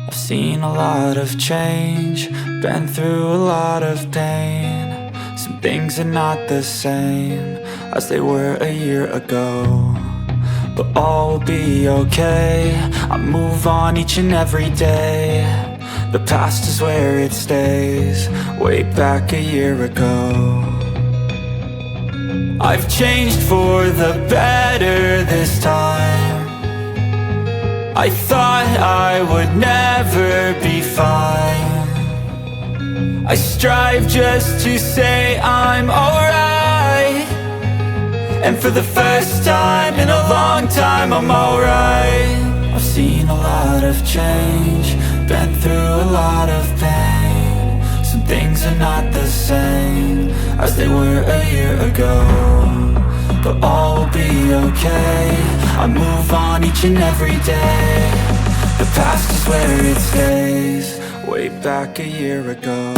I've seen a lot of change, been through a lot of pain. Some things are not the same as they were a year ago, but all will be okay. I move on each and every day. The past is where it stays, way back a year ago. I've changed for the better this time. I thought I would never be fine. I strive just to say I'm alright, and for the first time in a long time I'm alright. I've seen a lot of change, been through a lot of pain. Some things are not the same as they were a year ago, but all will be okay. I move on each and every day. The past is where it stays, way back a year ago.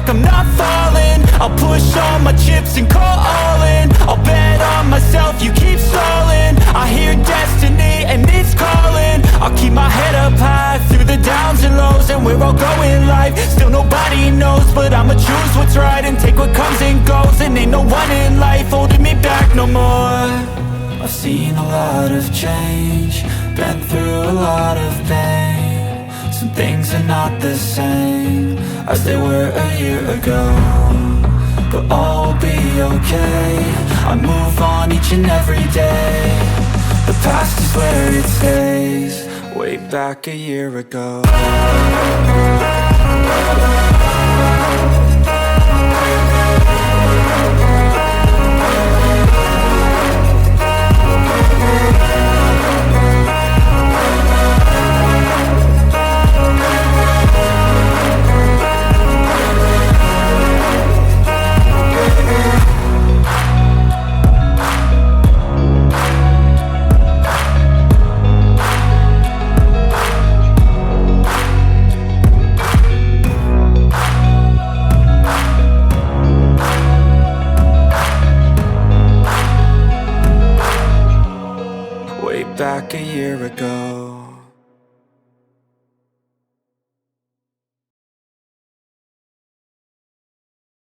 I'm not falling, I'll push all my chips and call all in. I'll bet on myself, you keep stalling. I hear destiny and it's calling. I'll keep my head up high through the downs and lows, and we're all going life. Still nobody knows, but I'ma choose what's right and take what comes and goes. And ain't no one in life holding me back no more. I've seen a lot of change, been through a lot of pain. Some things are not the same as they were a year ago, but all will be okay. I move on each and every day. The past is where it stays, way back a year ago. Back a year ago.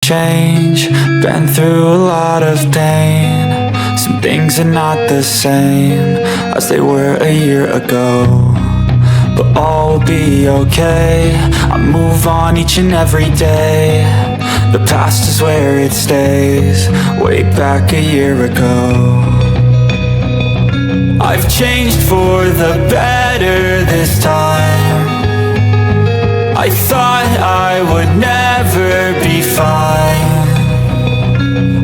Change, been through a lot of pain. Some things are not the same as they were a year ago, but all will be okay. I move on each and every day. The past is where it stays, way back a year ago. I've changed for the better this time. I thought I would never be fine.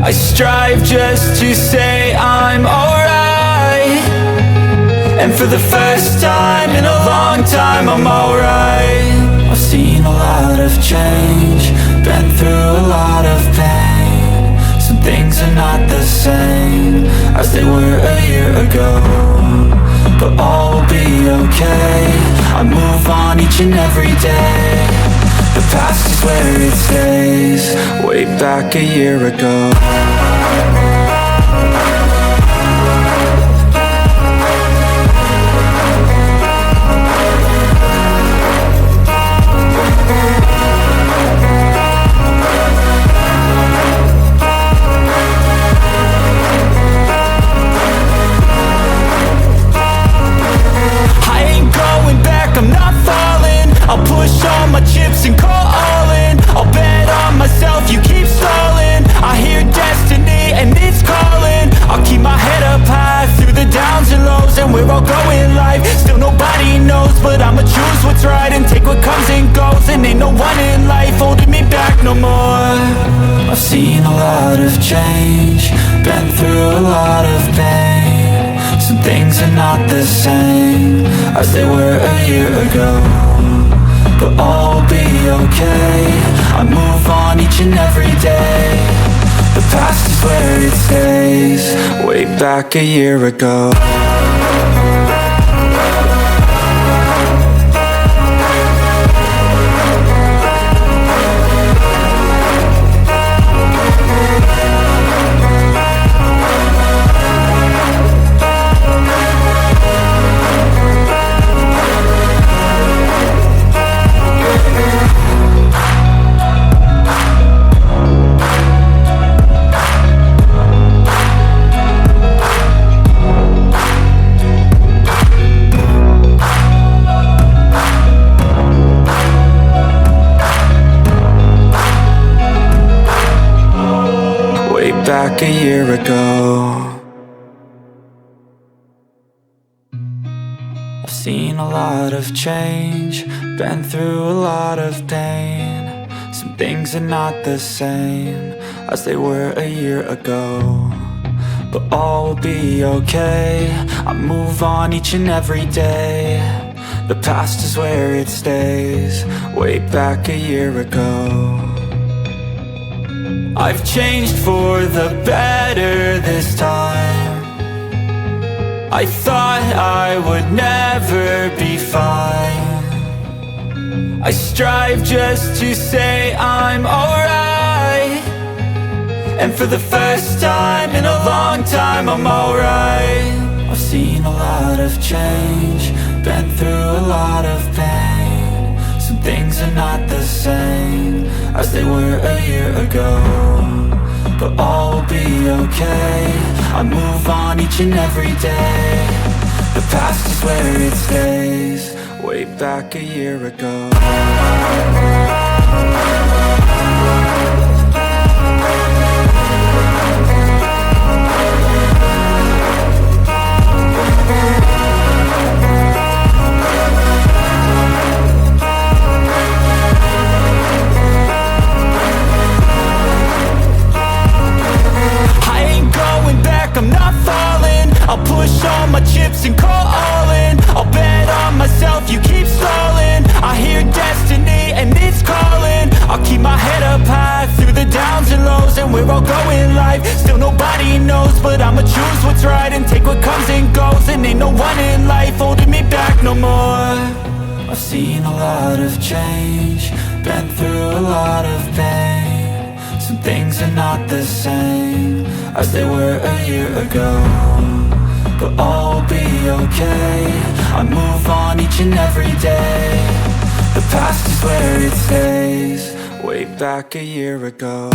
I strive just to say I'm alright, and for the first time in a long time I'm alright. I've seen a lot of change, been through a lot of pain. Some things are not the same as they were a year ago, but all will be okay. I move on each and every day. The past is where it stays, way back a year ago. I'm not falling, I'll push all my chips and call all in. I'll bet on myself, you keep stalling. I hear destiny and it's calling. I'll keep my head up high through the downs and lows, and we're all going life. Still nobody knows, but I'ma choose what's right and take what comes and goes. And ain't no one in life holding me back no more. I've seen a lot of change, been through a lot of pain. Some things are not the same as they were a year ago, but all will be okay. I move on each and every day. The past is where it stays, back a year ago. Back a year ago. I've seen a lot of change, been through a lot of pain. Some things are not the same as they were a year ago, but all will be okay. I move on each and every day. The past is where it stays, way back a year ago. I've changed for the better this time. I thought I would never be fine. I strive just to say I'm alright, and for the first time in a long time I'm alright. I've seen a lot of change, been through a lot of pain. Some things are not the same as they were a year ago, but all will be okay. I move on each and every day. The past is where it stays, way back a year ago. I'm not falling, I'll push all my chips and call all in. I'll bet on myself, you keep stalling. I hear destiny and it's calling. I'll keep my head up high through the downs and lows, and we're all going live. Still nobody knows, but I'ma choose what's right and take what comes and goes. And ain't no one in life holding me back no more. I've seen a lot of change, been through a lot of pain. Some things are not the same as they were a year ago, but all will be okay. I move on each and every day. The past is where it stays, way back a year ago.